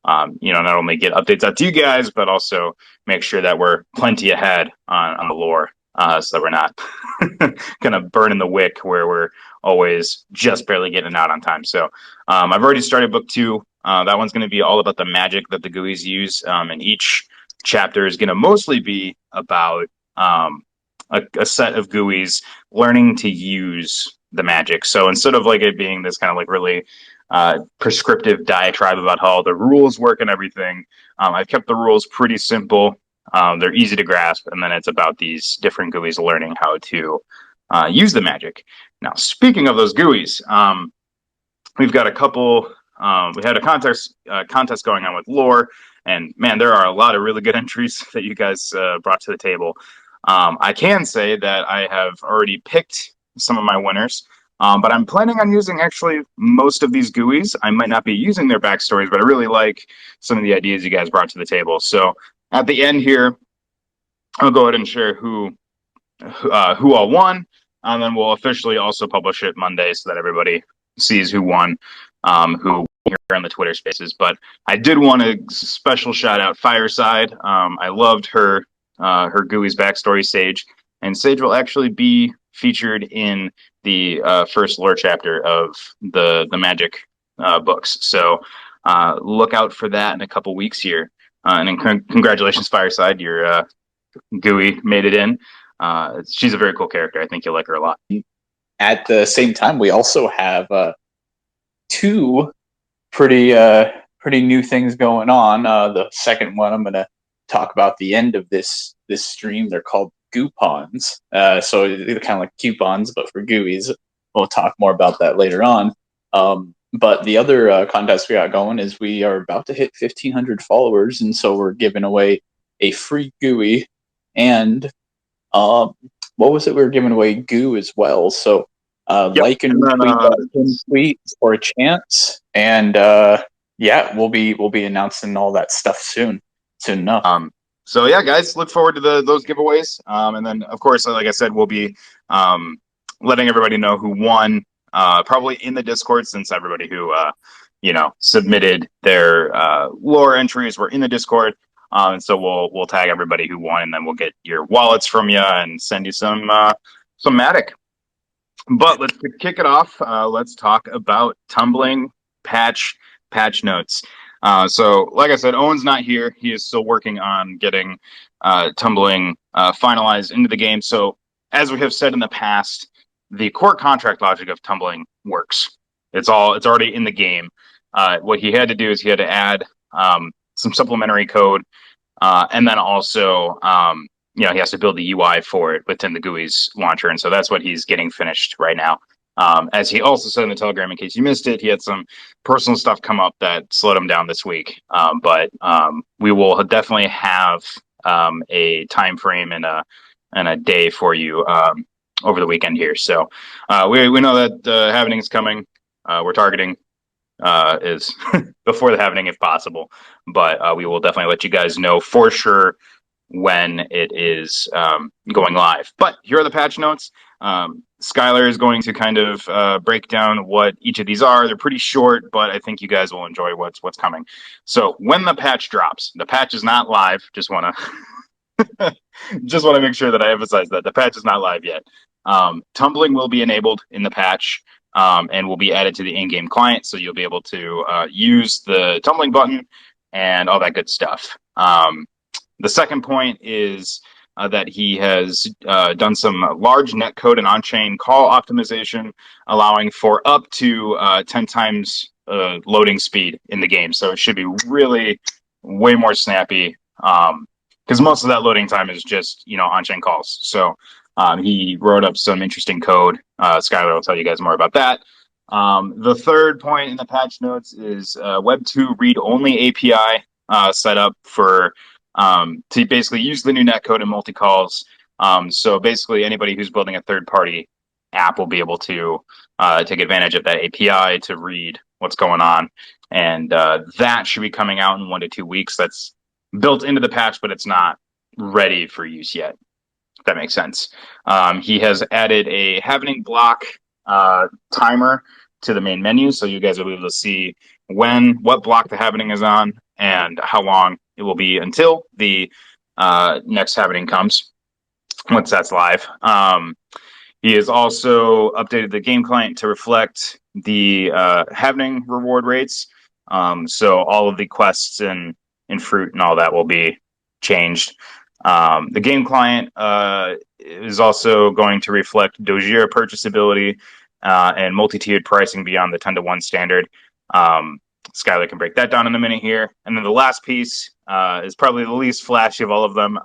to, not only get updates out to you guys, but also make sure that we're plenty ahead on the lore, so that we're not kind of burning the wick where we're always just barely getting it out on time. So I've already started book 2. That one's going to be all about the magic that the Gooeys use, and each chapter is going to mostly be about a set of Gooeys learning to use the magic. So instead of like it being this kind of like really prescriptive diatribe about how the rules work and everything, I've kept the rules pretty simple. They're easy to grasp, and then it's about these different Gooeys learning how to use the magic. Now, speaking of those Gooeys, we've got a couple. We had a contest going on with Lore, and man, there are a lot of really good entries that you guys brought to the table. I can say that I have already picked some of my winners, but I'm planning on using actually most of these Gooeys. I might not be using their backstories, but I really like some of the ideas you guys brought to the table. So at the end here, I'll go ahead and share who all won, and then we'll officially also publish it Monday so that everybody sees who won, who here on the Twitter Spaces. But I did want a special shout out Fireside. I loved her Gooey's backstory, Sage, and Sage will actually be featured in the first lore chapter of the magic books. So look out for that in a couple weeks here. And then congratulations, Fireside, your Gooey made it in. She's a very cool character. I think you'll like her a lot. At the same time, we also have 2 pretty new things going on. The second one I'm going to talk about the end of this stream. They're called Goopons. So they're kind of like coupons, but for Gooeys. We'll talk more about that later on. But the other contest we got going is we are about to hit 1,500 followers, and so we're giving away a free Gooey, and what was it? We were giving away Goo as well. So like and tweet for a chance, and we'll be announcing all that stuff soon enough. So yeah, guys, look forward to those giveaways, and then of course, like I said, we'll be letting everybody know who won, probably in the Discord, since everybody who submitted their lore entries were in the Discord. And so we'll tag everybody who won, and then we'll get your wallets from you and send you some Matic. But let's kick it off. Let's talk about Tumbling patch notes. So like I said, Owen's not here. He is still working on getting Tumbling finalized into the game. So as we have said in the past, the core contract logic of Tumbling works. It's already in the game. What he had to do is he had to add some supplementary code, and then also he has to build the UI for it within the Gooeys launcher, and so that's what he's getting finished right now. As he also said in the Telegram, in case you missed it, he had some personal stuff come up that slowed him down this week. But we will definitely have a time frame and a day for you over the weekend here. So we know that Halvening is coming. We're targeting is before the Halvening if possible, but we will definitely let you guys know for sure when it is going live. But here are the patch notes. Skyler is going to kind of break down what each of these are. They're pretty short, but I think you guys will enjoy what's coming. So when the patch drops, the patch is not live. Just want to make sure that I emphasize that the patch is not live yet. Tumbling will be enabled in the patch, and will be added to the in-game client, so you'll be able to use the Tumbling button and all that good stuff. The second point is that he has done some large netcode and on-chain call optimization, allowing for up to 10 times loading speed in the game. So it should be really way more snappy, because most of that loading time is just on-chain calls. So he wrote up some interesting code. Skyler will tell you guys more about that. The third point in the patch notes is Web2 read-only API set up for to basically use the new netcode and multi-calls. So basically anybody who's building a third-party app will be able to take advantage of that API to read what's going on. And that should be coming out in 1 to 2 weeks. That's built into the patch, but it's not ready for use yet, if that makes sense. He has added a Halvening block timer to the main menu, so you guys will be able to see what block the Halvening is on, and how long it will be until the next Halvening comes, once that's live. He has also updated the game client to reflect the Halvening reward rates. So all of the quests in Fruit and all that will be changed. The game client is also going to reflect Dogira purchasability and multi-tiered pricing beyond the 10-to-1 standard. Skyler can break that down in a minute here. And then the last piece is probably the least flashy of all of them.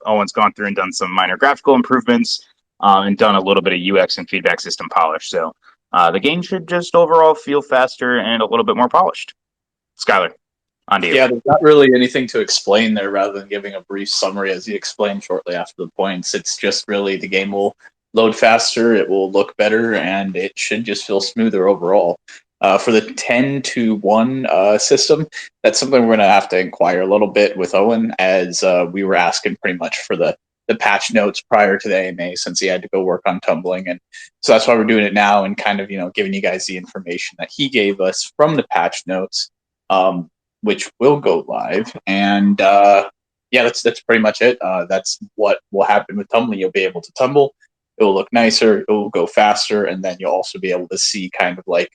Owen's gone through and done some minor graphical improvements and done a little bit of UX and feedback system polish. So the game should just overall feel faster and a little bit more polished. Skyler, on to you. Yeah, there's not really anything to explain there rather than giving a brief summary as you explained shortly after the points. It's just really the game will load faster, it will look better, and it should just feel smoother overall. For the 10-to-1 system, that's something we're going to have to inquire a little bit with Owen, as we were asking pretty much for the patch notes prior to the AMA, since he had to go work on Tumbling. And so that's why we're doing it now, and kind of, giving you guys the information that he gave us from the patch notes, which will go live. And yeah, that's pretty much it. That's what will happen with Tumbling. You'll be able to tumble. It will look nicer. It will go faster. And then you'll also be able to see kind of like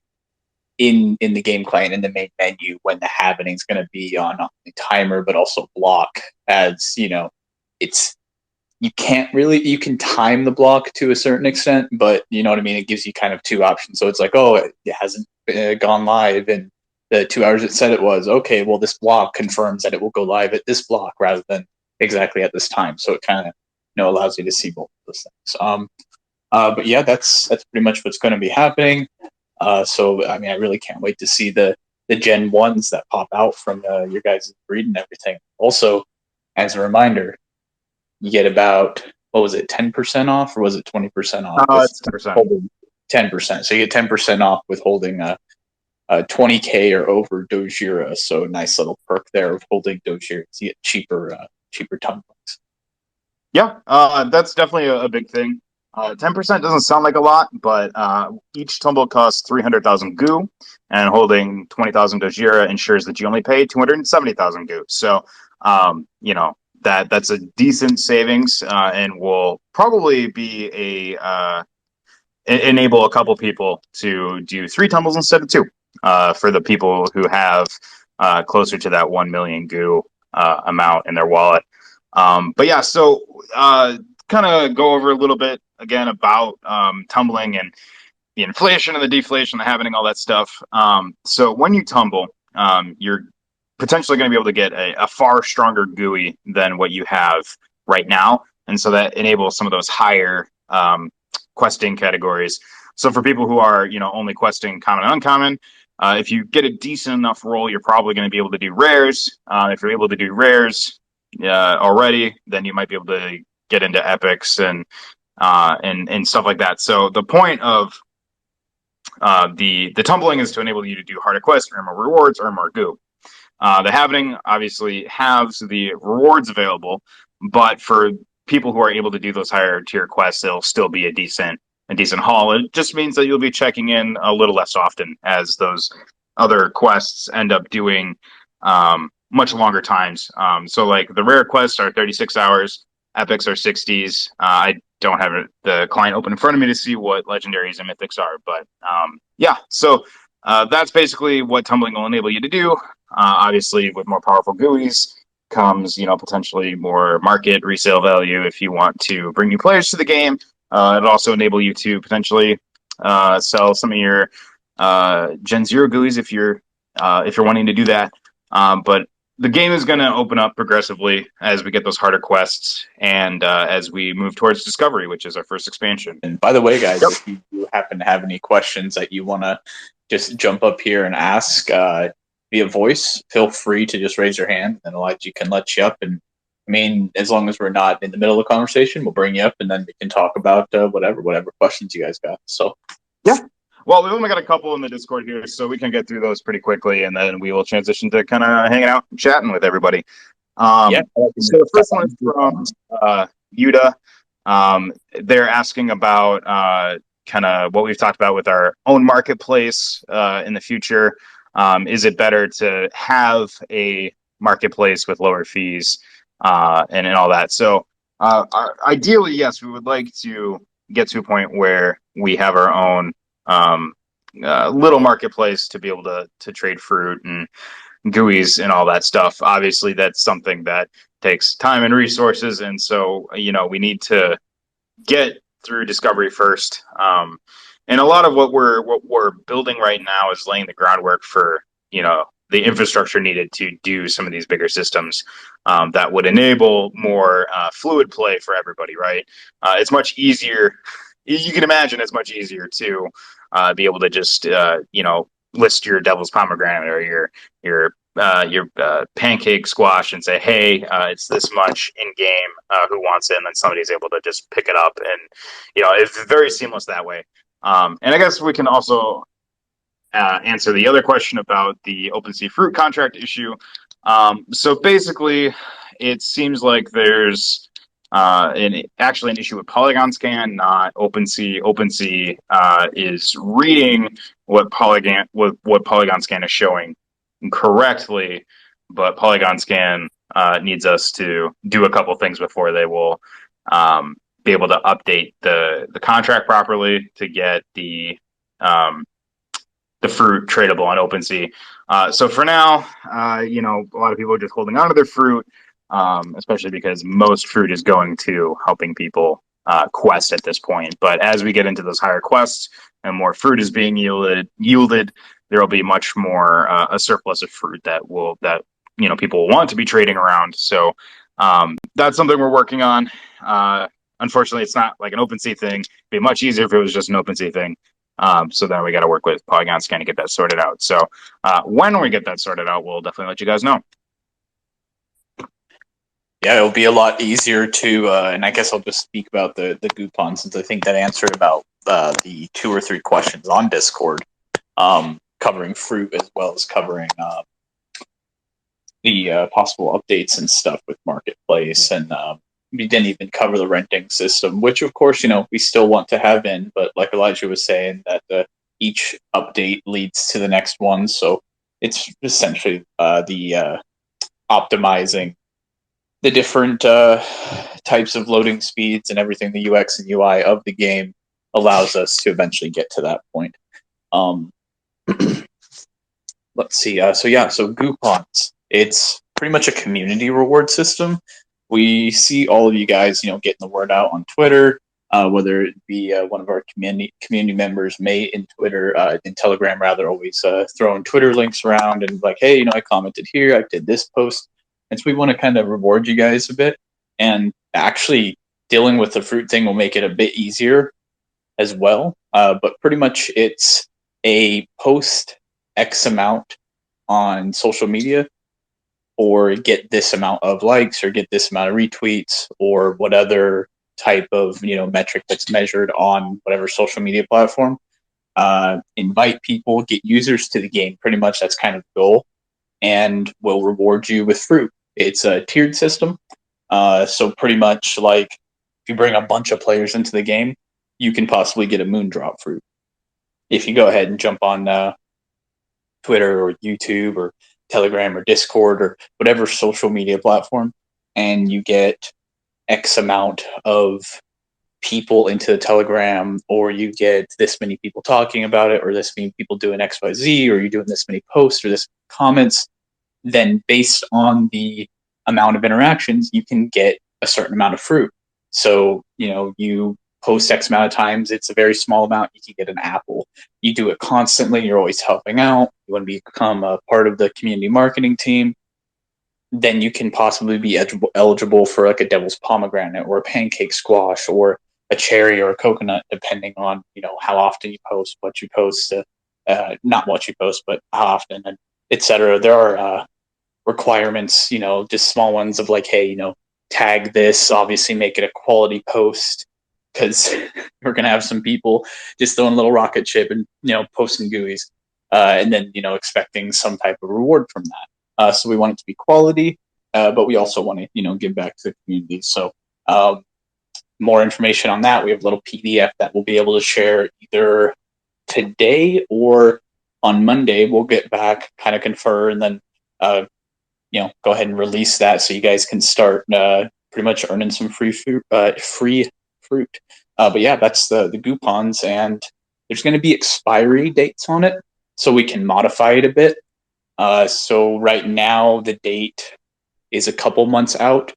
in the game client, in the main menu, when the happening is going to be on not only timer, but also block. As it's, you can time the block to a certain extent, but you know what I mean? It gives you kind of two options. So it's like, oh, it hasn't gone live in the 2 hours it said it was. Okay, well, this block confirms that it will go live at this block rather than exactly at this time. So it kind of allows you to see both of those things. But yeah, that's pretty much what's going to be happening. So I mean, I really can't wait to see the Gen 1s that pop out from your guys' breed and everything. Also, as a reminder, you get about, what was it, 10% off, or was it 20% off? It's 10%. 10%. So you get 10% off with holding 20K or over Dogira. So nice little perk there of holding Dogira. So you get cheaper tumblings. Yeah, that's definitely a big thing. 10% doesn't sound like a lot, but each tumble costs 300,000 goo, and holding 20,000 Dogira ensures that you only pay 270,000 goo. So, that's a decent savings, and will probably be enable a couple people to do 3 tumbles instead of 2, for the people who have closer to that 1 million goo amount in their wallet. But yeah, so kind of go over a little bit again about tumbling and the inflation and the deflation, the happening, all that stuff. So when you tumble, you're potentially going to be able to get a far stronger GUI than what you have right now. And so that enables some of those higher questing categories. So for people who are, only questing common and uncommon, if you get a decent enough roll, you're probably going to be able to do rares. If you're able to do rares already, then you might be able to get into epics and stuff like that. So the point of the tumbling is to enable you to do harder quests, earn more rewards, earn more goo. The Halvening obviously has the rewards available, but for people who are able to do those higher tier quests, it'll still be a decent haul. It just means that you'll be checking in a little less often, as those other quests end up doing much longer times. So like the rare quests are 36 hours, epics are 60s. I don't have the client open in front of me to see what legendaries and mythics are, but yeah, so that's basically what tumbling will enable you to do. Obviously, with more powerful GUIs comes, potentially more market resale value if you want to bring new players to the game. It'll also enable you to potentially sell some of your Gen 0 GUIs if you're wanting to do that. But the game is going to open up progressively as we get those harder quests and as we move towards Discovery, which is our first expansion. And by the way, guys, if you do happen to have any questions that you want to just jump up here and ask via voice, feel free to just raise your hand, and Elijah can let you up. And I mean, as long as we're not in the middle of the conversation, we'll bring you up, and then we can talk about whatever questions you guys got. So yeah. Well, we've only got a couple in the Discord here, so we can get through those pretty quickly, and then we will transition to kind of hanging out and chatting with everybody. So the first one is from Yuda. They're asking about kind of what we've talked about with our own marketplace in the future. Is it better to have a marketplace with lower fees and all that? So ideally, yes, we would like to get to a point where we have our own little marketplace to be able to trade fruit and Gooeys and all that stuff. Obviously, that's something that takes time and resources, and so we need to get through discovery first. And a lot of what we're building right now is laying the groundwork for the infrastructure needed to do some of these bigger systems that would enable more fluid play for everybody. Right? It's much easier. You can imagine it's much easier to be able to just list your devil's pomegranate or your pancake squash and say, hey, it's this much in game. Who wants it? And then somebody's able to just pick it up, and it's very seamless that way. And I guess we can also answer the other question about the Opensea Fruit Contract issue. So basically, it seems like there's actually an issue with Polygon Scan, not OpenSea. OpenSea is reading what Polygon Scan is showing correctly, but Polygon Scan needs us to do a couple things before they will be able to update the contract properly to get the fruit tradable on OpenSea. So for now, a lot of people are just holding on to their fruit, especially because most fruit is going to helping people quest at this point. But as we get into those higher quests and more fruit is being yielded, there will be much more a surplus of fruit that people will want to be trading around. So that's something we're working on. Unfortunately, it's not like an OpenSea thing. It'd be much easier if it was just an OpenSea thing. So then we got to work with Polygon Scan to get that sorted out. So when we get that sorted out, we'll definitely let you guys know. Yeah, it'll be a lot easier to, and I guess I'll just speak about the Goopons, since I think that answered about the 2 or 3 questions on Discord, covering fruit as well as covering the possible updates and stuff with Marketplace. And we didn't even cover the renting system, which of course, we still want to have in, but like Elijah was saying, that each update leads to the next one. So it's essentially the optimizing the different types of loading speeds and everything, the UX and UI of the game allows us to eventually get to that point. Let's see. So Goopons. It's pretty much a community reward system. We see all of you guys, getting the word out on Twitter, whether it be one of our community members, May in Twitter, in Telegram rather, always throwing Twitter links around and like, hey, I commented here, I did this post. And so we want to kind of reward you guys a bit. And actually dealing with the fruit thing will make it a bit easier as well. But pretty much it's a post X amount on social media, or get this amount of likes, or get this amount of retweets, or what other type of metric that's measured on whatever social media platform. Invite people, get users to the game. Pretty much that's kind of the goal, and we'll reward you with fruit. It's a tiered system. So pretty much like if you bring a bunch of players into the game, you can possibly get a Moondrop fruit. If you go ahead and jump on Twitter or YouTube or Telegram or Discord or whatever social media platform, and you get X amount of people into the Telegram, or you get this many people talking about it, or this many people doing XYZ, or you're doing this many posts or this comments, then based on the amount of interactions, you can get a certain amount of fruit. So, you post X amount of times, it's a very small amount, you can get an apple. You do it constantly, you're always helping out, you want to become a part of the community marketing team, then you can possibly be eligible for like a devil's pomegranate or a pancake squash or a cherry or a coconut, depending on, how often you post, what you post, not what you post, but how often, and etc. There are requirements, just small ones of like, hey, tag this, obviously make it a quality post, because we're going to have some people just throwing a little rocket ship and, posting Gooeys, and then, expecting some type of reward from that. So we want it to be quality, but we also want to, give back to the community. So more information on that. We have a little PDF that we'll be able to share either today or on Monday. We'll get back, kind of confer, and then go ahead and release that so you guys can start pretty much earning some free fruit. But yeah, that's the Goopons, and there's going to be expiry dates on it, so we can modify it a bit. So right now the date is a couple months out.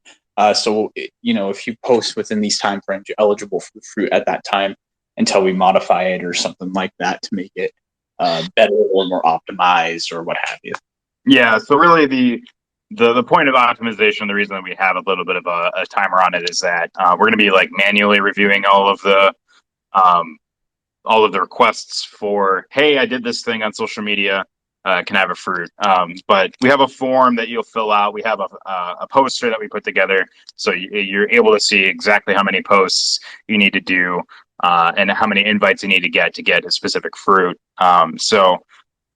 So if you post within these time frames, you're eligible for fruit at that time until we modify it or something like that to make it better or more optimized or what have you. Yeah. So really, the point of optimization, the reason that we have a little bit of a timer on it, is that we're going to be like manually reviewing all of the requests for, hey, I did this thing on social media. Can I have a fruit? But we have a form that you'll fill out. We have a poster that we put together, so you're able to see exactly how many posts you need to do and how many invites you need to get a specific fruit. So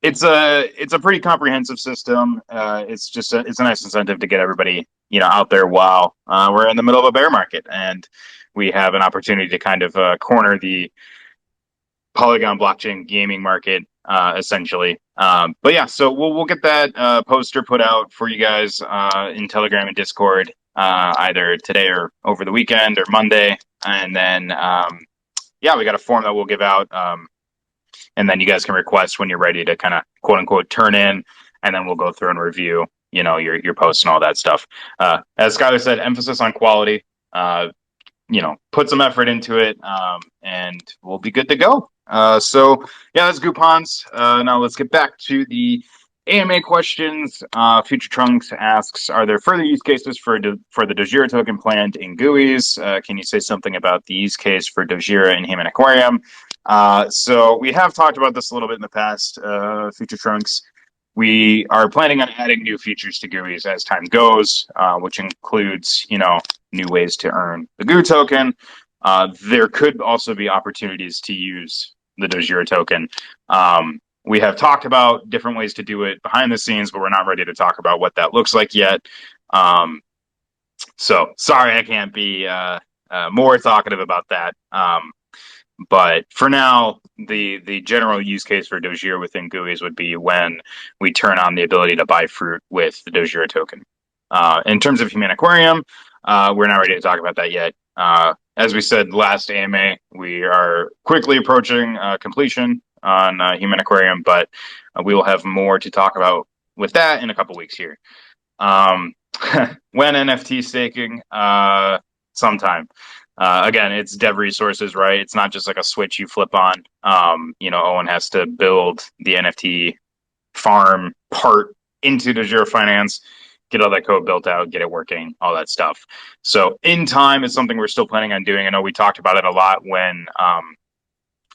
it's a pretty comprehensive system. It's a nice incentive to get everybody out there while we're in the middle of a bear market, and we have an opportunity to kind of corner the Polygon blockchain gaming market, essentially. But yeah, so we'll get that poster put out for you guys in Telegram and Discord either today or over the weekend or Monday, and then we got a form that we'll give out, and then you guys can request when you're ready to kind of quote unquote turn in, and then we'll go through and review your posts and all that stuff. As Skyler said, emphasis on quality. Put some effort into it, and we'll be good to go. So yeah, that's Goopons. Now let's get back to the AMA questions. Future Trunks asks, are there further use cases for the Dogira token planned in Gooeys? Can you say something about the use case for Dogira in Humaniquarium? So we have talked about this a little bit in the past, Future Trunks. We are planning on adding new features to Gooeys as time goes, which includes, new ways to earn the Goo token. There could also be opportunities to use the Dogira token. We have talked about different ways to do it behind the scenes, but we're not ready to talk about what that looks like yet. So sorry, I can't be more talkative about that. But for now, the general use case for Dogira within Gooeys would be when we turn on the ability to buy fruit with the Dogira token. In terms of Humaniquarium, we're not ready to talk about that yet. As we said last AMA, we are quickly approaching completion on Humaniquarium, but we will have more to talk about with that in a couple weeks here. When NFT staking, sometime. Again, it's dev resources, right? It's not just like a switch you flip on. Owen has to build the NFT farm part into Dogira Finance, get all that code built out, get it working, all that stuff. So in time, it's something we're still planning on doing. I know we talked about it a lot when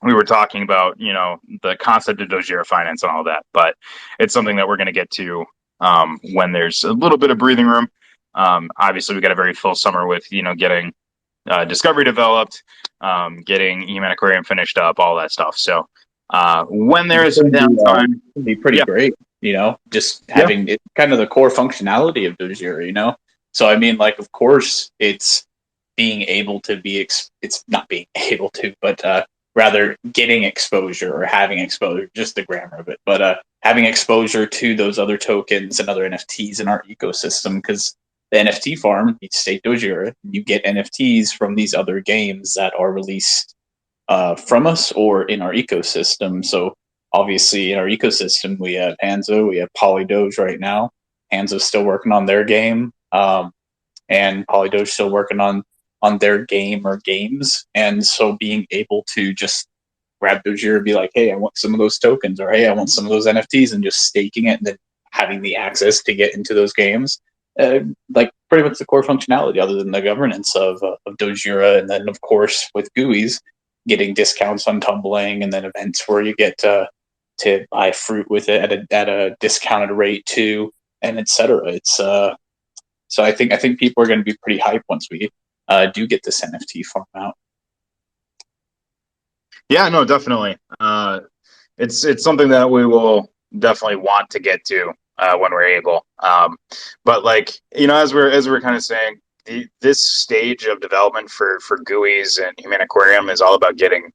we were talking about, the concept of Dogira Finance and all that, but it's something that we're going to get to when there's a little bit of breathing room. Obviously, we got a very full summer with, getting Discovery developed, getting Humaniquarium finished up, all that stuff. So when there is some downtime, it'd be pretty great, just having it kind of the core functionality of Dogira, So I mean, like, of course, it's being able to be, it's not being able to, but rather getting exposure or having exposure, just the grammar of it, but having exposure to those other tokens and other NFTs in our ecosystem, because the NFT farm, you stake Dogira, you get NFTs from these other games that are released from us or in our ecosystem. So obviously in our ecosystem, we have Hanzo, we have Polydoge right now. Hanzo's still working on their game, and Polydoge still working on their game or games. And so being able to just grab Dogira and be like, hey, I want some of those tokens, or hey, I want some of those NFTs, and just staking it and then having the access to get into those games. Like pretty much the core functionality, other than the governance of Dogira, and then of course with Gooeys, getting discounts on Tumbling, and then events where you get to buy fruit with it at a discounted rate too, and etc. It's so I think people are going to be pretty hyped once we do get this NFT farm out. Yeah, no, definitely. It's something that we will definitely want to get to when we're able. But as we're kind of saying, this stage of development for Gooeys and Humaniquarium is all about getting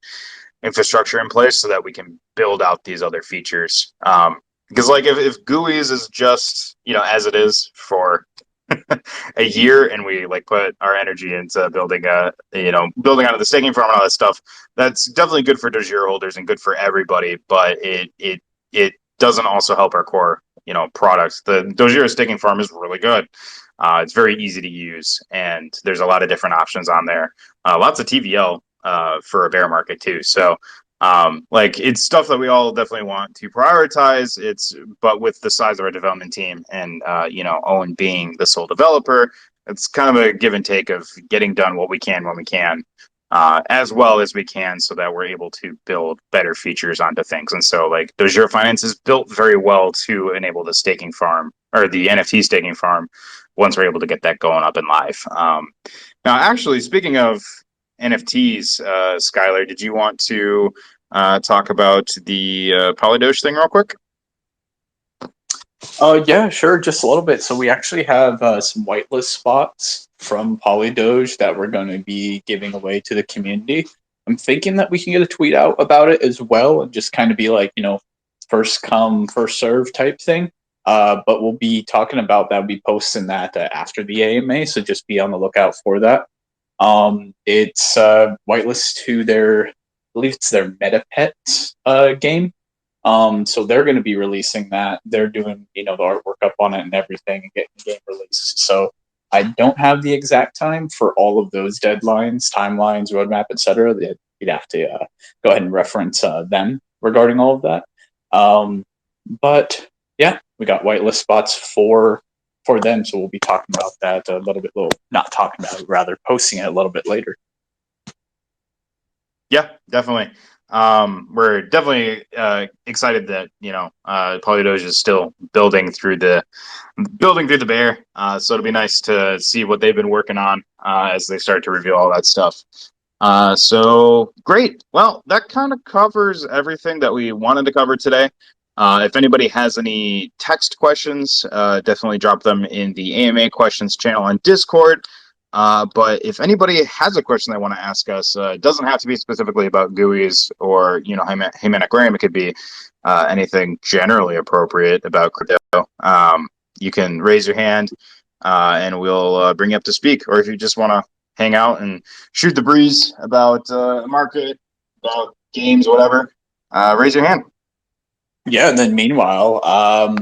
infrastructure in place so that we can build out these other features. Because like if Gooeys is just, you know, as it is for a year, and we like put our energy into building building out of the staking farm and all that stuff, that's definitely good for Dogira holders and good for everybody, but it doesn't also help our core, you know, products. The Dogira staking farm is really good. It's very easy to use, and there's a lot of different options on there. Lots of TVL for a bear market too. So like it's stuff that we all definitely want to prioritize. But with the size of our development team and you know, Owen being the sole developer, it's kind of a give and take of getting done what we can when we can, as well as we can, so that we're able to build better features onto things. And so like Dogira Finance is built very well to enable the staking farm, or the NFT staking farm, once we're able to get that going up and live. Now, actually, speaking of NFTs, Skyler, did you want to talk about the Polydoge thing real quick? Yeah, sure, just a little bit. So we actually have some whitelist spots from Polydoge that we're going to be giving away to the community. I'm thinking that we can get a tweet out about it as well, and just kind of be like, you know, first come, first serve type thing. But we'll be talking about that. We'll be posting that after the AMA, so just be on the lookout for that. It's whitelist to their, I believe it's their MetaPet game. So they're going to be releasing that. They're doing, you know, the artwork up on it and everything, and getting the game released. So I don't have the exact time for all of those deadlines, timelines, roadmap, etc. You'd have to go ahead and reference them regarding all of that. But yeah, we got whitelist spots for them, so we'll be talking about that a little bit. Not talking about it, rather posting it a little bit later. Yeah, definitely. We're definitely excited that, you know, Polydoge is still building through the bear. So it'll be nice to see what they've been working on as they start to reveal all that stuff. So great. Well, that kind of covers everything that we wanted to cover today. If anybody has any text questions, definitely drop them in the AMA questions channel on Discord. But if anybody has a question they want to ask us, it doesn't have to be specifically about Gooeys or, you know, Humaniquarium. It could be anything generally appropriate about crypto. You can raise your hand and we'll bring you up to speak. Or if you just want to hang out and shoot the breeze about market, about games, whatever, raise your hand. Yeah, and then meanwhile,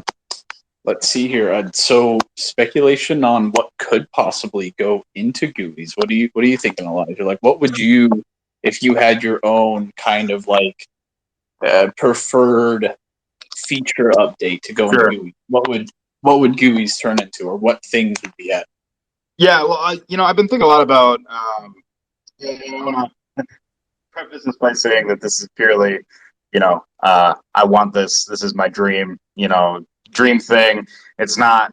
let's see here. So speculation on what could possibly go into Gooeys. What are you thinking, Elijah? Like, what would you, if you had your own kind of like preferred feature update to go into Gooeys? What would Gooeys turn into, or what things would be at? Yeah, well, I've been thinking a lot about. I want to preface this by saying that this is purely, I want this. This is my dream. Dream thing. It's not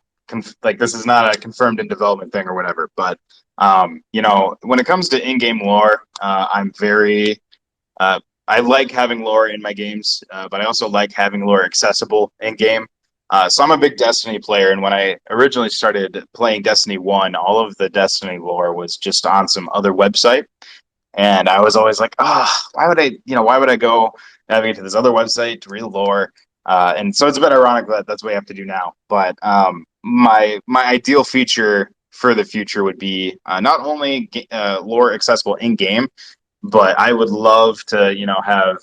like this is not a confirmed in development thing or whatever. But when it comes to in-game lore, I'm very. I like having lore in my games, but I also like having lore accessible in game. So I'm a big Destiny player, and when I originally started playing Destiny 1, all of the Destiny lore was just on some other website. And I was always like, why would I go navigate to this other website to read lore? And so it's a bit ironic that that's what we have to do now. But my ideal feature for the future would be not only lore accessible in game, but I would love to, have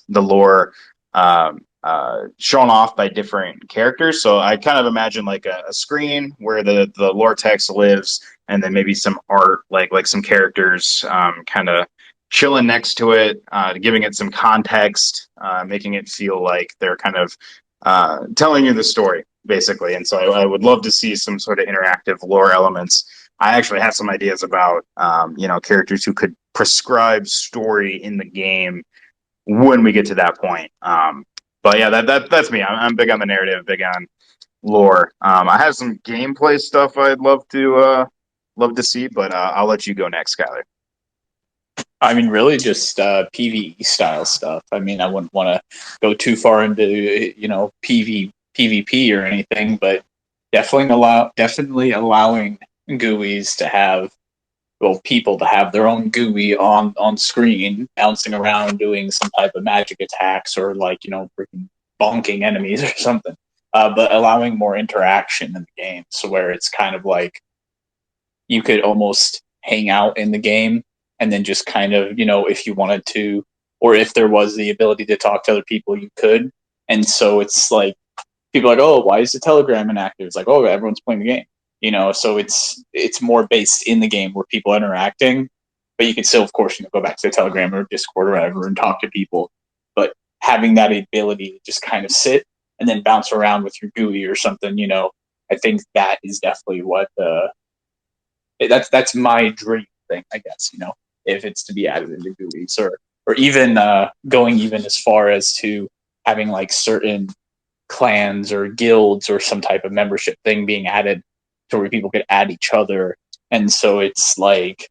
the lore shown off by different characters. So I kind of imagine like a screen where the lore text lives, and then maybe some art, like some characters kind of chilling next to it, giving it some context, making it feel like they're kind of telling you the story, basically. And so I would love to see some sort of interactive lore elements. I actually have some ideas about, characters who could prescribe story in the game when we get to that point. But yeah, that's me. I'm big on the narrative, big on lore. I have some gameplay stuff I'd love to see, but I'll let you go next, Skyler. I mean, really just PvE style stuff. I mean, I wouldn't want to go too far into PvP or anything, but definitely allowing Gooeys to have people to have their own Gooey on screen, bouncing around, doing some type of magic attacks, or like freaking bonking enemies or something. But allowing more interaction in the game, so where it's kind of like you could almost hang out in the game and then just kind of, if you wanted to, or if there was the ability to talk to other people, you could. And so it's like people are like, oh, why is the Telegram inactive? It's like, oh, everyone's playing the game. So it's more based in the game where people are interacting, but you can still, of course, go back to the Telegram or Discord or whatever and talk to people. But having that ability to just kind of sit and then bounce around with your GUI or something, I think that is definitely what that's my dream thing, I guess. If it's to be added into GUIs, or even going even as far as to having like certain clans or guilds or some type of membership thing being added to where people could add each other. And so it's like,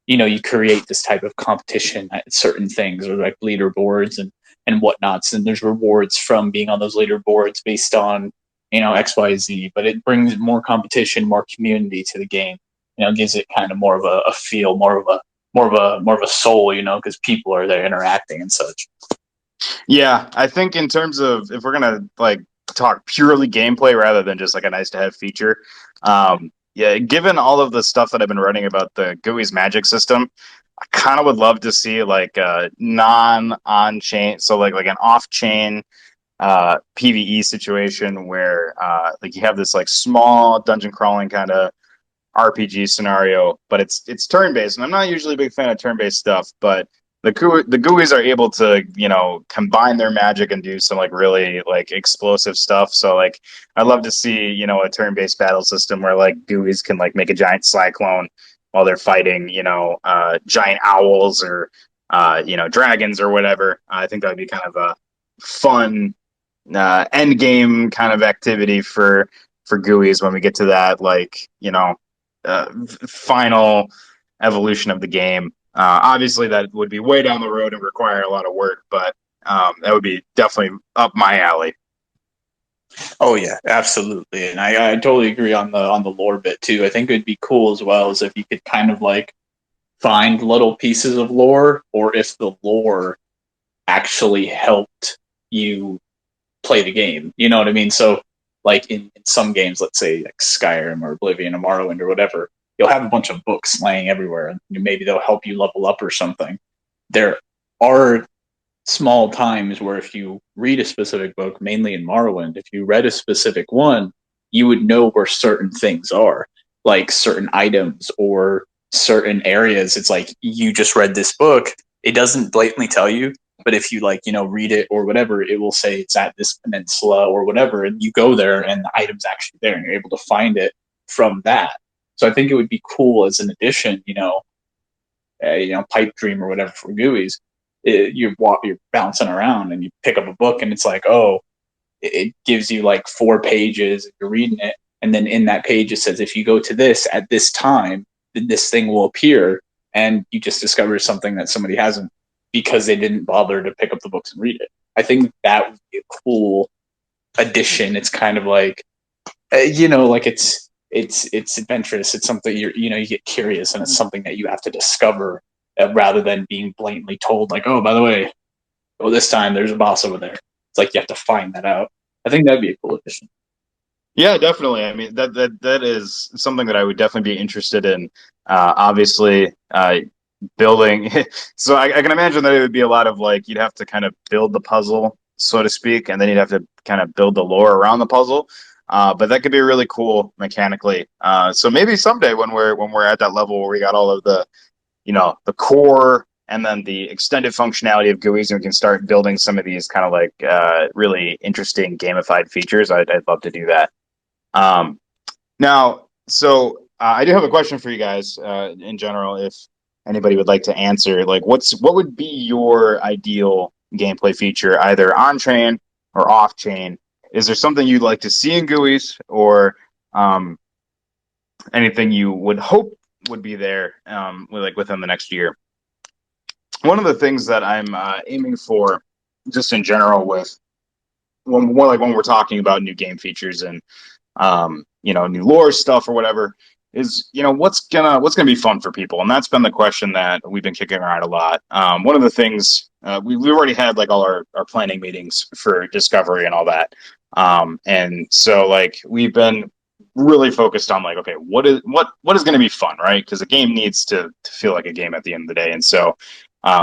you create this type of competition at certain things, or like leaderboards and whatnots. And there's rewards from being on those leaderboards based on, XYZ, but it brings more competition, more community to the game. Gives it kind of more of a feel, more of a soul, because people are there interacting and such. Yeah, I think in terms of if we're gonna like talk purely gameplay rather than just like a nice to have feature, yeah, given all of the stuff that I've been writing about the GUI's magic system, I kind of would love to see like a non on chain, so like an off chain PVE situation where like you have this like small dungeon crawling kind of RPG scenario, but it's turn based, and I'm not usually a big fan of turn based stuff, but the GUIs are able to combine their magic and do some like really like explosive stuff. So like I'd love to see a turn based battle system where like GUIs can like make a giant cyclone while they're fighting giant owls or dragons or whatever. I think that would be kind of a fun end game kind of activity for GUIs when we get to that final evolution of the game. Obviously, that would be way down the road and require a lot of work, but that would be definitely up my alley. Oh yeah, absolutely, and I totally agree on the lore bit too. I think it'd be cool as well as if you could kind of like find little pieces of lore, or if the lore actually helped you play the game. You know what I mean? So like in some games, let's say like Skyrim or Oblivion or Morrowind or whatever, you'll have a bunch of books laying everywhere, and maybe they'll help you level up or something. There are small times where if you read a specific book, mainly in Morrowind, if you read a specific one, you would know where certain things are, like certain items or certain areas. It's like you just read this book. It doesn't blatantly tell you, but if you read it or whatever, it will say it's at this peninsula or whatever, and you go there and the item's actually there and you're able to find it from that. So I think it would be cool as an addition, pipe dream or whatever for GUIs. You're bouncing around and you pick up a book and it's like, oh, it gives you like 4 pages. You're reading it, and then in that page it says if you go to this at this time, then this thing will appear, and you just discover something that somebody hasn't because they didn't bother to pick up the books and read it. I think that would be a cool addition. It's kind of like, like it's adventurous. It's something you get curious, and it's something that you have to discover rather than being blatantly told like, oh, by the way, this time there's a boss over there. It's like you have to find that out. I think that'd be a cool addition. Yeah, definitely. I mean, that is something that I would definitely be interested in. Obviously, building. So I can imagine that it would be a lot of like you'd have to kind of build the puzzle, so to speak, and then you'd have to kind of build the lore around the puzzle. But that could be really cool mechanically. So maybe someday when we're at that level where we got all of the core and then the extended functionality of GUIs, and we can start building some of these kind of like really interesting gamified features. I'd love to do that. Now, so I do have a question for you guys in general. If anybody would like to answer, like, what would be your ideal gameplay feature, either on chain or off chain? Is there something you'd like to see in GUIs, or anything you would hope would be there, like within the next year? One of the things that I'm aiming for, just in general, with when we're talking about new game features and new lore stuff or whatever, is, what's gonna be fun for people, and that's been the question that we've been kicking around a lot. One of the things we've already had like all our planning meetings for discovery and all that, and so like we've been really focused on like, okay, what is going to be fun, right? Because a game needs to feel like a game at the end of the day, and so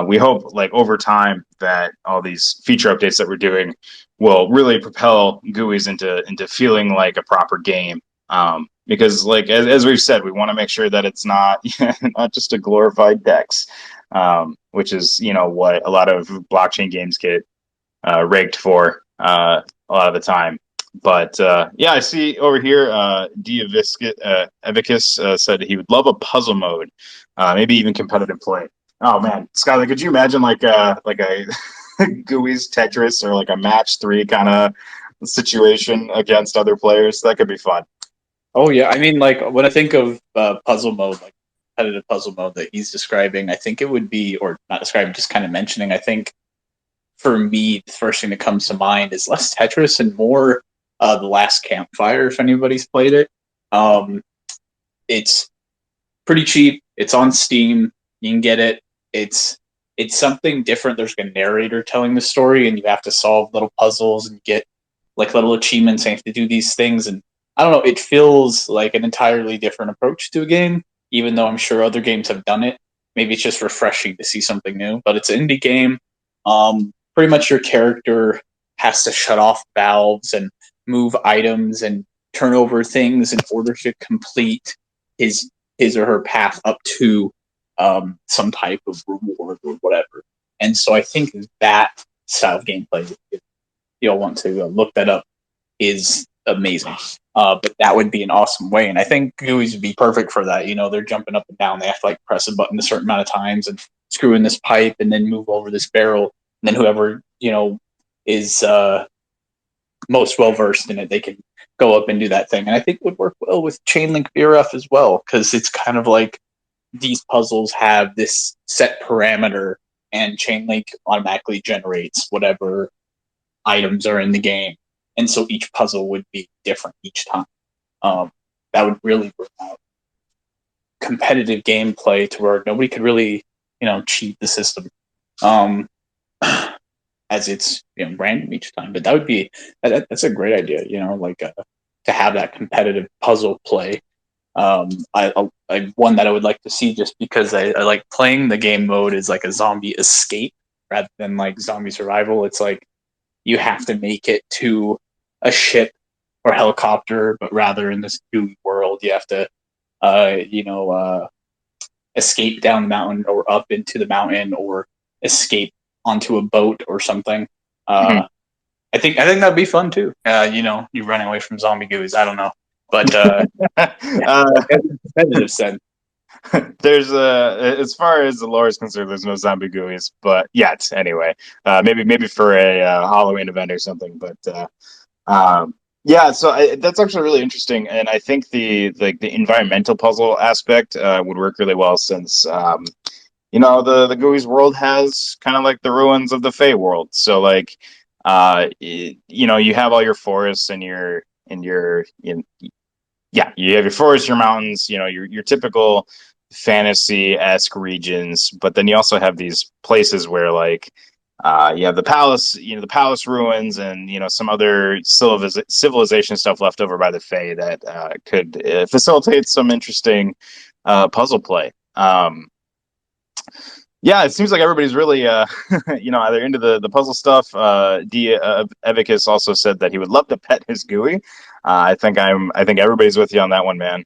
we hope like over time that all these feature updates that we're doing will really propel GUIs into feeling like a proper game. Because like as we've said, we want to make sure that it's not not just a glorified dex, which is what a lot of blockchain games get raked for a lot of the time. But yeah, I see over here, Evicus said he would love a puzzle mode, maybe even competitive play. Oh man, Skyler, could you imagine like a GUI's Tetris or like a match three kind of situation against other players? That could be fun. Oh yeah, I mean, like when I think of puzzle mode, like competitive puzzle mode that he's describing, I think it would be, or not describing, just kind of mentioning. I think for me, the first thing that comes to mind is less Tetris and more the Last Campfire. If anybody's played it, um, it's pretty cheap. It's on Steam. You can get it. It's something different. There's a narrator telling the story, and you have to solve little puzzles and get like little achievements. And you have to do these things, and I don't know. It feels like an entirely different approach to a game, even though I'm sure other games have done it. Maybe it's just refreshing to see something new. But it's an indie game. Pretty much your character has to shut off valves and move items and turn over things in order to complete his his or her path up to some type of reward or whatever. And so I think that style of gameplay, if you'll want to look that up, is amazing. But that would be an awesome way. And I think GUIs would be perfect for that. They're jumping up and down. They have to like press a button a certain amount of times and screw in this pipe and then move over this barrel. And then whoever, is most well versed in it, they can go up and do that thing. And I think it would work well with Chainlink BRF as well, because it's kind of like these puzzles have this set parameter, and Chainlink automatically generates whatever items are in the game, and so each puzzle would be different each time. That would really bring out competitive gameplay to where nobody could really, cheat the system. As it's random each time. But that's a great idea. To have that competitive puzzle play. One that I would like to see, just because I like playing the game mode is like a zombie escape rather than like zombie survival. It's like you have to make it to a ship or helicopter, but rather in this new world, you have to escape down the mountain or up into the mountain or escape onto a boat or something. Mhm. I think that'd be fun too. You running away from zombie GUIs. I don't know, but in a competitive sense. There's as far as the lore is concerned, there's no zombie GUIs, but yet anyway, maybe for a Halloween event or something. But yeah, so that's actually really interesting, and I think the environmental puzzle aspect would work really well, since the GUI's world has kind of like the ruins of the Fey world. So like you have all your forests and yeah, you have your forests, your mountains, your typical fantasy-esque regions, but then you also have these places where like you have the palace, the palace ruins, and some other civilization stuff left over by the Fae that could facilitate some interesting puzzle play. Yeah, it seems like everybody's really, either into the puzzle stuff. Evicus also said that he would love to pet his GUI. I think everybody's with you on that one, man.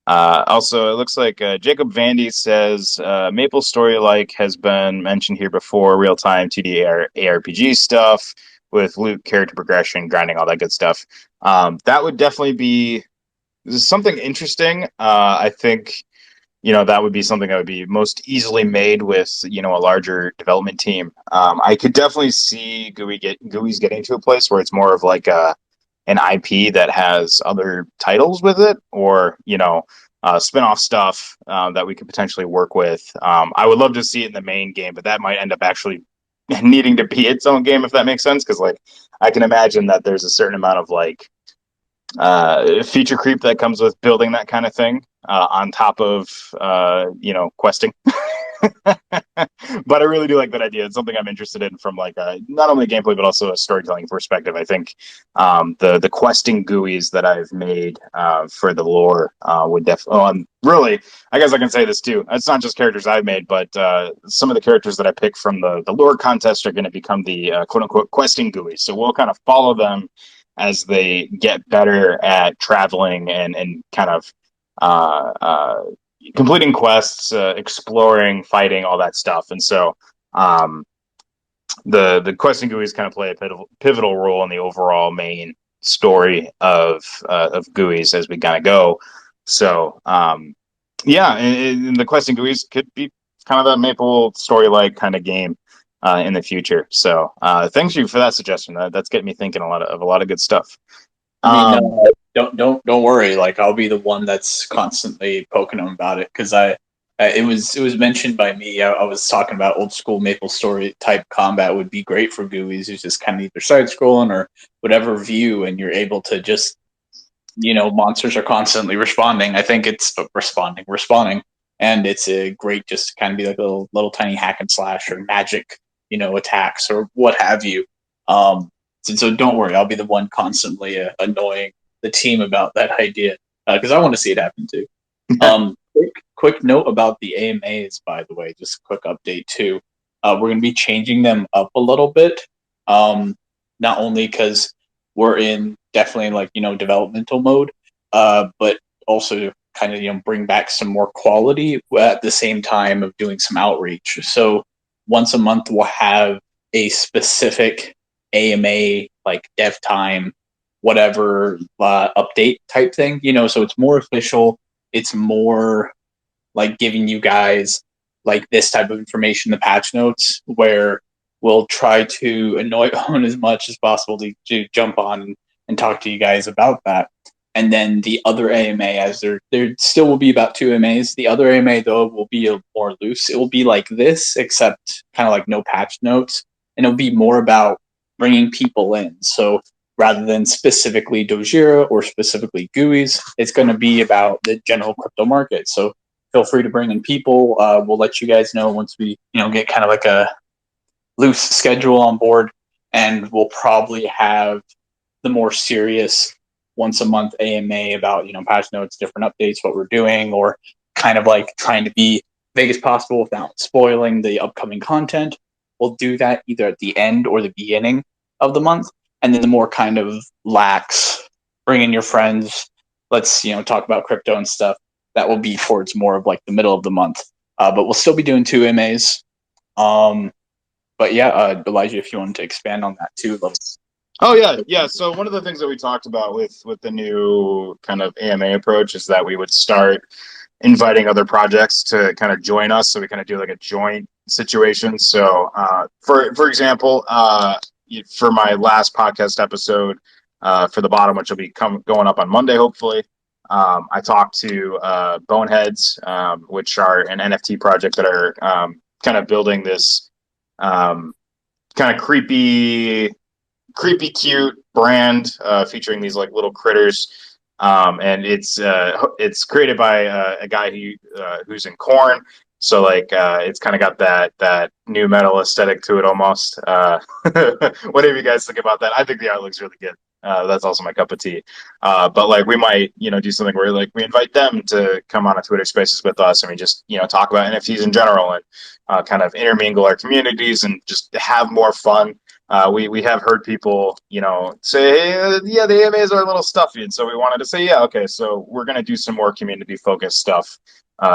Also, it looks like Jacob Vandy says Maple Story like has been mentioned here before. Real time 2D ARPG stuff with loot, character progression, grinding, all that good stuff. That would definitely be something interesting. I think that would be something that would be most easily made with a larger development team. I could definitely see GUI's getting to a place where it's more of like an IP that has other titles with it, or spin-off stuff that we could potentially work with. I would love to see it in the main game, but that might end up actually needing to be its own game, if that makes sense, because like I can imagine that there's a certain amount of like feature creep that comes with building that kind of thing on top of questing. But I really do like that idea. It's something I'm interested in from like not only gameplay but also a storytelling perspective. I think the questing GUIs that I've made for the lore would definitely. Oh, and really, I guess I can say this too. It's not just characters I've made, but some of the characters that I pick from the lore contest are going to become the quote unquote questing GUIs. So we'll kind of follow them as they get better at traveling and kind of uh, uh, completing quests, exploring, fighting, all that stuff. And so um, the questing GUIs kind of play a pivotal role in the overall main story of GUIs as we kind of go. So yeah, and the questing GUIs could be kind of that Maple story-like kind of game in the future. So thanks you for that suggestion. That's getting me thinking a lot of good stuff. I mean, Um, don't worry. Like, I'll be the one that's constantly poking them about it because it was mentioned by me. I was talking about old school Maple Story type combat would be great for GUIs. It's just kind of either side scrolling or whatever view, and you're able to just monsters are constantly responding. I think it's responding, and it's a great just to kind of be like a little tiny hack and slash or magic, attacks or what have you. So don't worry, I'll be the one constantly annoying the team about that idea because I want to see it happen too. Quick note about the AMAs, by the way, just a quick update too. We're going to be changing them up a little bit. Not only because we're in definitely like developmental mode, but also kind of bring back some more quality at the same time of doing some outreach. So once a month we'll have a specific AMA like dev time, whatever update type thing. So it's more official. It's more like giving you guys like this type of information, the patch notes, where we'll try to annoy Owen as much as possible to jump on and talk to you guys about that. And then the other AMA, as there still will be about two AMAs. The other AMA though will be more loose. It will be like this, except kind of like no patch notes, and it'll be more about bringing people in. So rather than specifically Dogira or specifically GUIs, it's going to be about the general crypto market. So feel free to bring in people. We'll let you guys know once we get kind of like a loose schedule on board, and we'll probably have the more serious once a month AMA about patch notes, different updates, what we're doing, or kind of like trying to be vague as possible without spoiling the upcoming content. We'll do that either at the end or the beginning of the month, and then the more kind of lax, bring in your friends, let's talk about crypto and stuff. That will be towards more of like the middle of the month, but we'll still be doing two AMAs. But yeah, Elijah, if you wanted to expand on that too, Oh yeah. So one of the things that we talked about with the new kind of AMA approach is that we would start inviting other projects to kind of join us. So we kind of do like a joint situation. So for example, for my last podcast episode for the bottom, which will be going up on Monday, hopefully. I talked to Boneheads, which are an NFT project that are kind of building this kind of creepy, cute brand featuring these like little critters, and it's created by a guy who's in Corn. So like it's kind of got that new metal aesthetic to it almost. What do you guys think about that? I think the art looks really good. That's also my cup of tea. But like we might do something where like we invite them to come on a Twitter Spaces with us, and we just talk about NFTs in general and kind of intermingle our communities and just have more fun. We have heard people, say, hey, yeah, the AMAs are a little stuffy. And so we wanted to say, yeah, okay, so we're going to do some more community focused stuff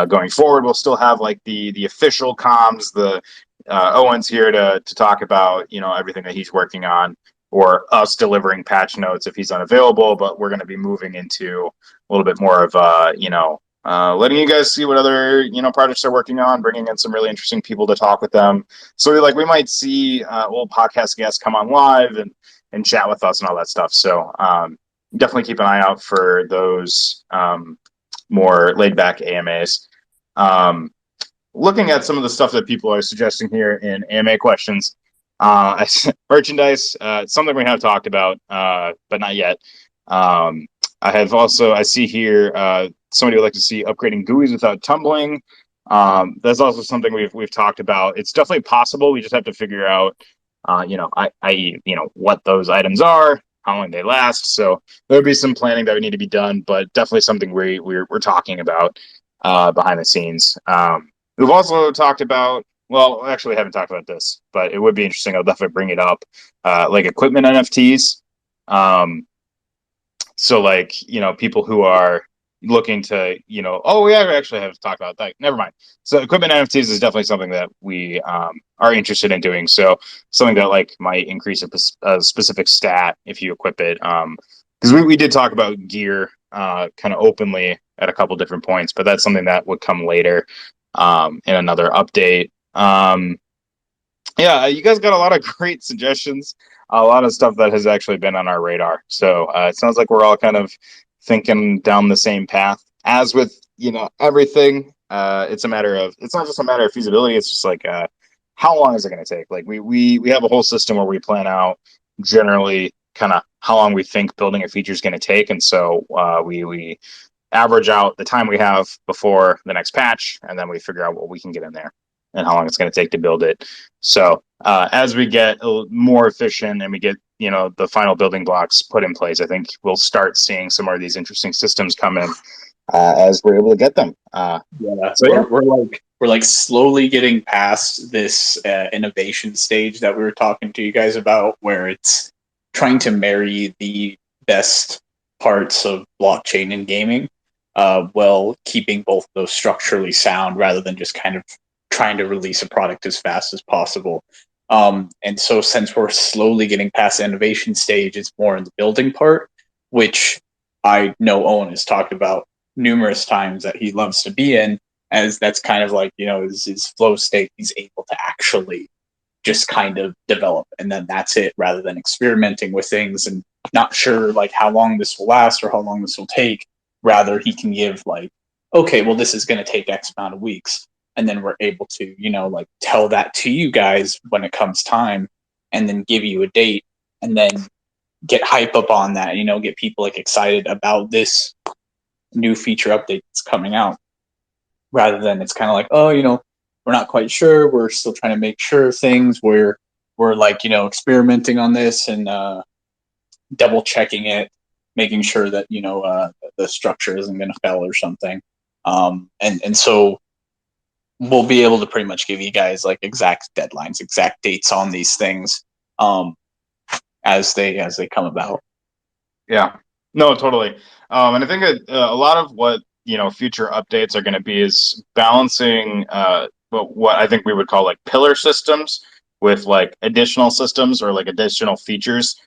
going forward. We'll still have like the official comms, the Owen's here to talk about, everything that he's working on, or us delivering patch notes if he's unavailable. But we're going to be moving into a little bit more of, letting you guys see what other projects they're working on, bringing in some really interesting people to talk with them. So we might see old podcast guests come on live and chat with us and all that stuff. So definitely keep an eye out for those more laid back AMAs. Looking at some of the stuff that people are suggesting here in AMA questions, merchandise, something we have talked about, but not yet. I see here somebody would like to see upgrading Gooeys without tumbling. That's also something we've talked about. It's definitely possible. We just have to figure out, what those items are, how long they last. So there'll be some planning that would need to be done, but definitely something we're talking about behind the scenes. We've also talked about. Well, actually, haven't talked about this, but it would be interesting. I'll definitely bring it up, like equipment NFTs. Um, so like, people who are looking to, oh, we actually have to talk about that. Never mind. So equipment NFTs is definitely something that we are interested in doing. So something that like might increase a specific stat if you equip it. Because we did talk about gear kind of openly at a couple different points, but that's something that would come later in another update. Yeah, you guys got a lot of great suggestions, a lot of stuff that has actually been on our radar. So it sounds like we're all kind of thinking down the same path. As with everything, it's not just a matter of feasibility. It's just like how long is it going to take? Like we have a whole system where we plan out generally kind of how long we think building a feature is going to take, and so we average out the time we have before the next patch, and then we figure out what we can get in there and how long it's going to take to build it. So as we get more efficient and we get the final building blocks put in place, I think we'll start seeing some more of these interesting systems come in as we're able to get them. Yeah, So yeah, we're like slowly getting past this innovation stage that we were talking to you guys about, where it's trying to marry the best parts of blockchain and gaming, while keeping both those structurally sound, rather than just kind of trying to release a product as fast as possible. And so, since we're slowly getting past the innovation stage, it's more in the building part, which I know Owen has talked about numerous times that he loves to be in, as that's kind of like his flow state. He's able to actually just kind of develop, and then that's it, rather than experimenting with things and not sure like how long this will last or how long this will take. Rather, he can give like, okay, well, this is going to take X amount of weeks, and then we're able to like tell that to you guys when it comes time, and then give you a date, and then get hype up on that, get people like excited about this new feature update that's coming out, rather than it's kind of like, oh, we're not quite sure, we're still trying to make sure things, we're like experimenting on this and double checking it, making sure that the structure isn't going to fail or something. And so we'll be able to pretty much give you guys like exact deadlines, exact dates on these things, as they come about. yeah, no, totally. And I think a lot of what future updates are going to be is balancing what I think we would call like pillar systems with like additional systems or like additional features.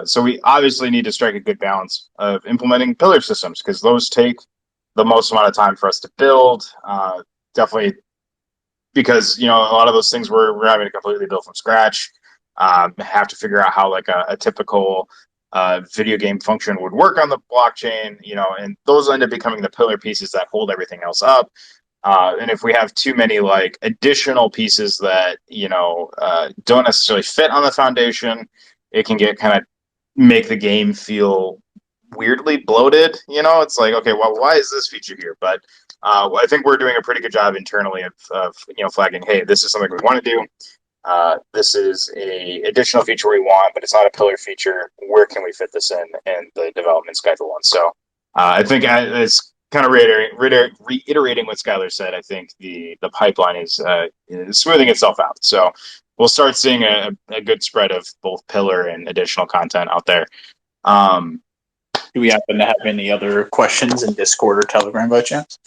So we obviously need to strike a good balance of implementing pillar systems because those take the most amount of time for us to build. Definitely because a lot of those things we're having to completely build from scratch. Have to figure out how like a typical video game function would work on the blockchain, and those end up becoming the pillar pieces that hold everything else up. And if we have too many like additional pieces that don't necessarily fit on the foundation, it can get kind of make the game feel weirdly bloated. It's like, okay, well, why is this feature here? But I think we're doing a pretty good job internally of flagging, hey, this is something we want to do. This is a additional feature we want, but it's not a pillar feature. Where can we fit this in the development schedule? And so I think it's kind of reiterating what Skyler said. I think the pipeline is smoothing itself out. So we'll start seeing a good spread of both pillar and additional content out there. Do we happen to have any other questions in Discord or Telegram by chance?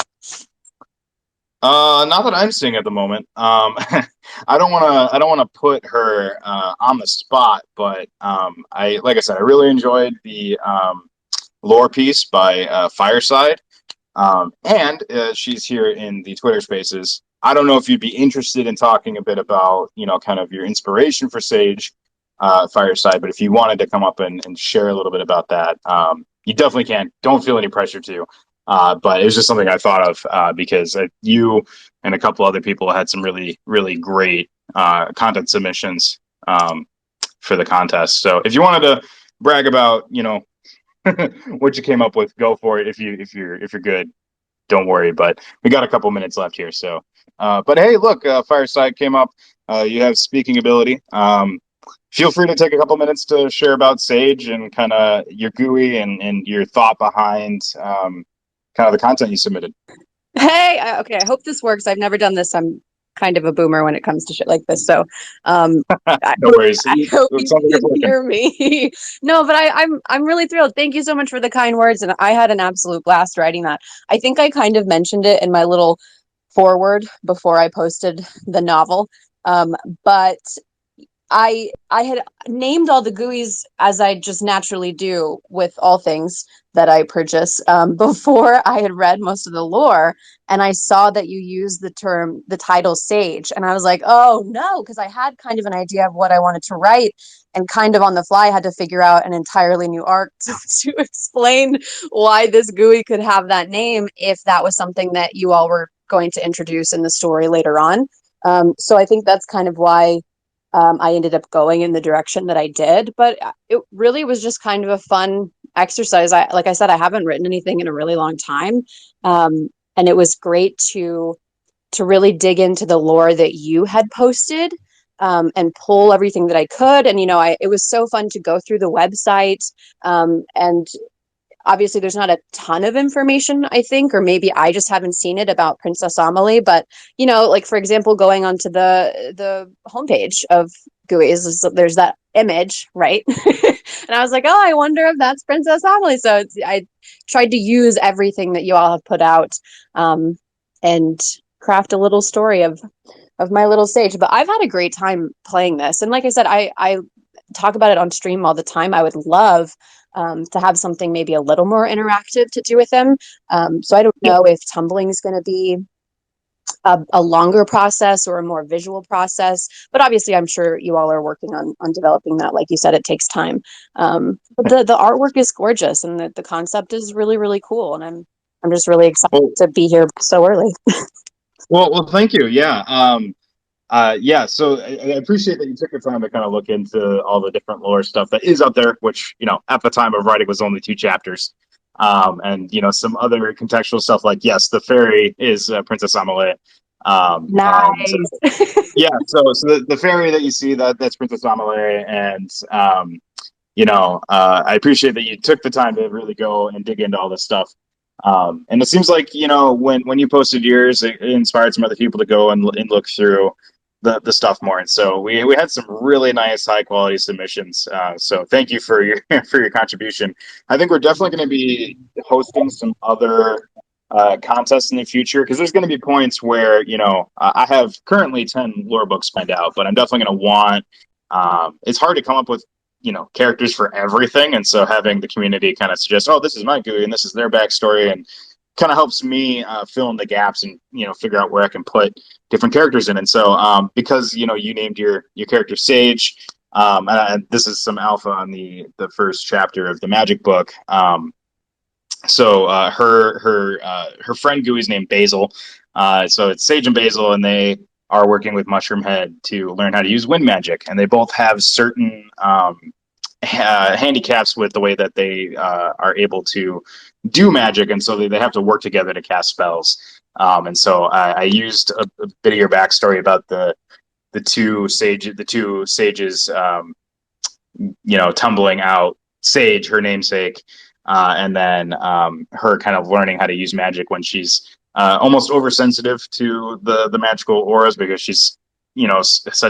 Not that I'm seeing at the moment. I don't want to put her on the spot, but like I said, I really enjoyed the lore piece by Fireside, and she's here in the Twitter Spaces. I don't know if you'd be interested in talking a bit about kind of your inspiration for Sage, Fireside, but if you wanted to come up and share a little bit about that, you definitely can. Don't feel any pressure to. But it was just something I thought of because you and a couple other people had some really, really great content submissions for the contest. So if you wanted to brag about, what you came up with, go for it. If you're good, don't worry. But we got a couple minutes left here, so. But hey, look, Fireside came up. You have speaking ability. Feel free to take a couple minutes to share about Sage and kind of your GUI and your thought behind kind of the content you submitted. Hey, okay, I hope this works. I've never done this. I'm kind of a boomer when it comes to shit like this. So No worries. I hope It you sounds like it's can working. hear me. No, but I'm really thrilled. Thank you so much for the kind words. And I had an absolute blast writing that. I think I kind of mentioned it in my little forward before I posted the novel. But I had named all the GUIs as I just naturally do with all things that I purchase before I had read most of the lore, and I saw that you used the title Sage, and I was like, oh no, because I had kind of an idea of what I wanted to write, and kind of on the fly had to figure out an entirely new arc to explain why this GUI could have that name if that was something that you all were going to introduce in the story later on. So I think that's kind of why I ended up going in the direction that I did, but it really was just kind of a fun exercise. Like I said, I haven't written anything in a really long time, and it was great to really dig into the lore that you had posted and pull everything that I could. And it was so fun to go through the website and obviously there's not a ton of information, I think, or maybe I just haven't seen it about Princess Amelie, but like for example, going onto the homepage of Gooeys, there's that image, right? And I was like, oh, I wonder if that's Princess Amelie. So I tried to use everything that you all have put out and craft a little story of my little Sage. But I've had a great time playing this, and like I said, I talk about it on stream all the time. I would love to have something maybe a little more interactive to do with them. So I don't know if Tumbling is going to be a longer process or a more visual process, but obviously I'm sure you all are working on developing that. Like you said, it takes time. But the artwork is gorgeous, and the concept is really, really cool. And I'm just really excited to be here so early. Well, thank you. Yeah. Yeah, so I appreciate that you took the time to kind of look into all the different lore stuff that is out there, which, at the time of writing was only 2 chapters. And, some other contextual stuff like, yes, the fairy is Princess Amelie. Nice. Yeah, so the fairy that you see, that's Princess Amelie. And, I appreciate that you took the time to really go and dig into all this stuff. And it seems like, when you posted yours, it inspired some other people to go and look through the stuff more. And so we had some really nice high quality submissions. So thank you for your for your contribution. I think we're definitely going to be hosting some other contests in the future, because there's going to be points where I have currently 10 lore books planned out, but I'm definitely going to want it's hard to come up with characters for everything, and so having the community kind of suggest, oh, this is my GUI and this is their backstory, and kind of helps me fill in the gaps and figure out where I can put different characters in. And so because you named your character Sage, and this is some alpha on the first chapter of the Magic book. So her friend GUI's named Basil. So it's Sage and Basil, and they are working with Mushroom Head to learn how to use wind magic, and they both have certain handicaps with the way that they are able to do magic, and so they have to work together to cast spells. And so I used a bit of your backstory about the two sages, tumbling out Sage, her namesake, and then her kind of learning how to use magic when she's almost oversensitive to the magical auras, because she's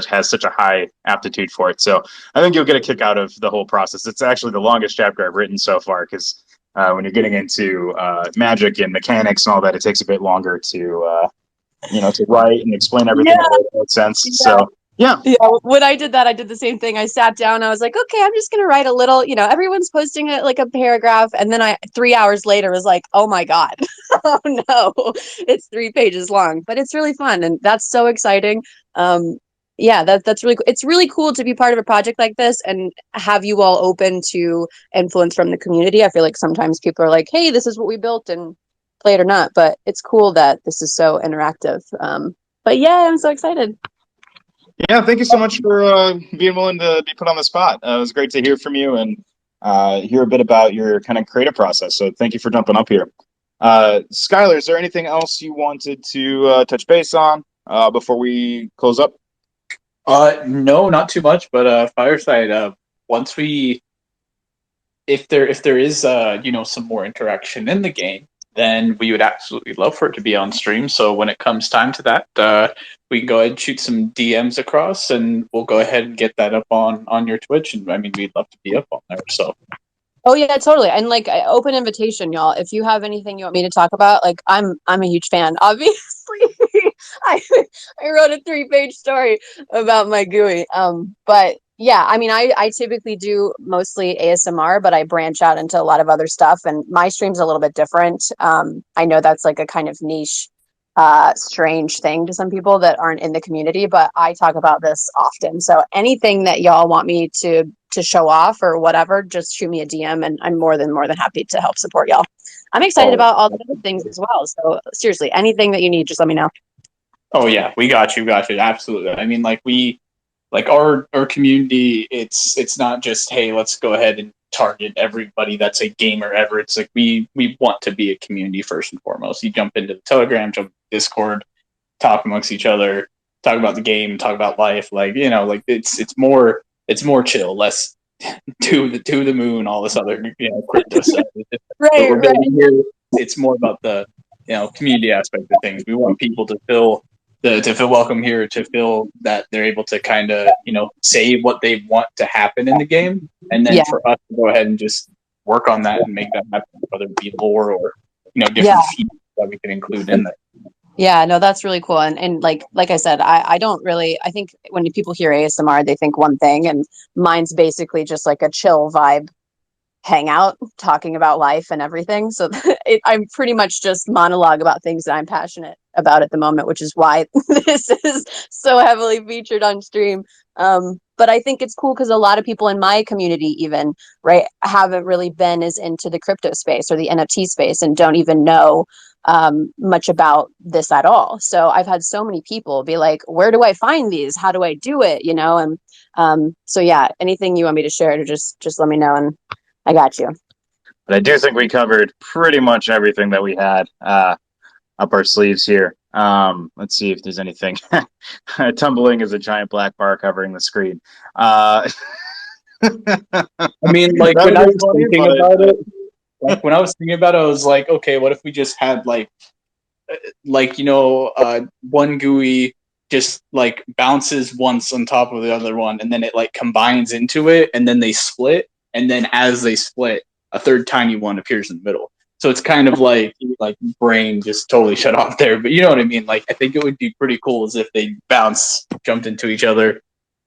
has such a high aptitude for it. So I think you'll get a kick out of the whole process. It's actually the longest chapter I've written so far, because when you're getting into magic and mechanics and all that, it takes a bit longer to write and explain everything in a way that makes sense. Yeah. So yeah. When I did that, I did the same thing. I sat down, I was like, okay, I'm just gonna write a little, everyone's posting it like a paragraph, and then 3 hours later was like, oh my god, oh no, it's 3 pages long. But it's really fun, and that's so exciting. Yeah, that's really cool. It's really cool to be part of a project like this and have you all open to influence from the community. I feel like sometimes people are like, hey, this is what we built, and play it or not. But it's cool that this is so interactive. But yeah, I'm so excited. Yeah, thank you so much for being willing to be put on the spot. It was great to hear from you, and hear a bit about your kind of creative process. So thank you for jumping up here. Skyler, is there anything else you wanted to touch base on before we close up? No, not too much, but Fireside, once we if there is some more interaction in the game, then we would absolutely love for it to be on stream. So when it comes time to that, we can go ahead and shoot some DMs across, and we'll go ahead and get that up on your Twitch. And I mean, we'd love to be up on there. So. Oh yeah, totally. And like open invitation, y'all. If you have anything you want me to talk about, like I'm a huge fan. Obviously, I I wrote a 3-page story about my Gooey. But yeah, I mean, I typically do mostly ASMR, but I branch out into a lot of other stuff, and my stream's a little bit different. I know that's like a kind of niche, strange thing to some people that aren't in the community, but I talk about this often. So anything that y'all want me to show off or whatever, just shoot me a DM, and I'm more than happy to help support y'all. I'm excited about all the other things as well. So seriously, anything that you need, just let me know. Oh yeah, we got you, absolutely. I mean, like our community, it's not just, hey, let's go ahead and target everybody that's a gamer ever. It's like we want to be a community first and foremost. You jump into the Telegram, jump into Discord, talk amongst each other, talk about the game, talk about life. Like, like it's more chill, less to the moon, all this other crypto stuff. Right, We're building here. It's more about the community aspect of things. We want people to feel welcome here, to feel that they're able to kind of say what they want to happen in the game, and then for us to go ahead and just work on that and make that happen, whether it be lore or different features that we can include in there. Yeah, no, that's really cool. And like I said, I don't really, I think when people hear ASMR, they think one thing, and mine's basically just like a chill vibe hangout talking about life and everything. So I'm pretty much just monologue about things that I'm passionate about at the moment, which is why this is so heavily featured on stream. But I think it's cool because a lot of people in my community even, right, haven't really been as into the crypto space or the NFT space and don't even know much about this at all. So I've had so many people be like, where do I find these? How do I do it? And so yeah, anything you want me to share, to just let me know, and I got you. But I do think we covered pretty much everything that we had up our sleeves here. Let's see if there's anything. Tumbling is a giant black bar covering the screen. I mean, like when I was thinking about it, I was like, okay, what if we just had one Gooey just like bounces once on top of the other one, and then it like combines into it, and then they split, and then as they split, a third tiny one appears in the middle. So it's kind of like brain just totally shut off there. But you know what I mean? Like, I think it would be pretty cool as if they jumped into each other,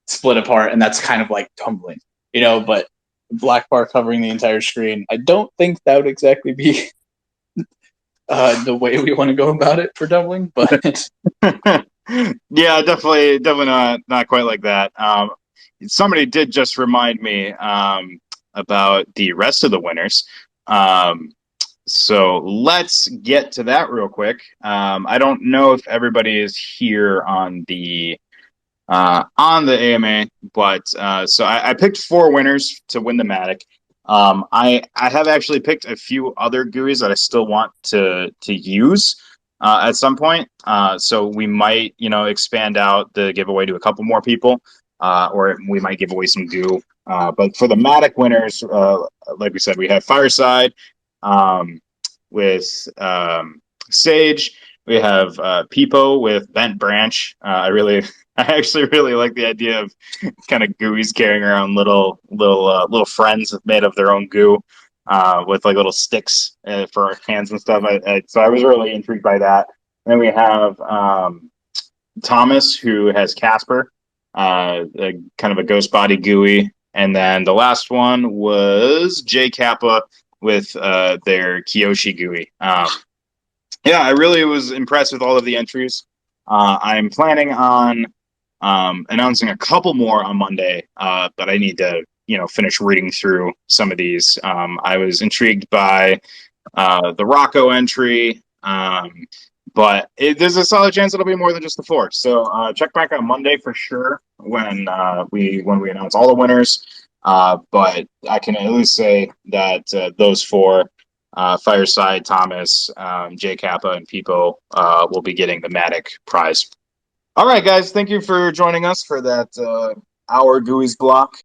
split apart, and that's kind of like tumbling, but black bar covering the entire screen. I don't think that would exactly be the way we want to go about it for doubling, but yeah, definitely not quite like that. Somebody did just remind me about the rest of the winners. So let's get to that real quick. I don't know if everybody is here on the AMA, but so I picked 4 winners to win the Matic. I have actually picked a few other Gooeys that I still want to use at some point. So we might expand out the giveaway to a couple more people, or we might give away some goo. But for the Matic winners, like we said, we have Fireside with Sage. We have Peepo with Bent Branch. I actually really like the idea of kind of Gooeys carrying around little friends made of their own goo, with like little sticks for hands and stuff. So I was really intrigued by that. And then we have Thomas, who has Casper, kind of a ghost body Gooey. And then the last one was J Kappa with their Kyoshi Gooey. Yeah, I really was impressed with all of the entries. I'm planning on announcing a couple more on Monday, but I need to, finish reading through some of these. I was intrigued by the Rocco entry, but there's a solid chance it'll be more than just the 4. So check back on Monday for sure when we announce all the winners. But I can at least say that those four, Fireside, Thomas, J Kappa, and Peepo, will be getting the Matic prize. All right, guys, thank you for joining us for that hour Gooey's block.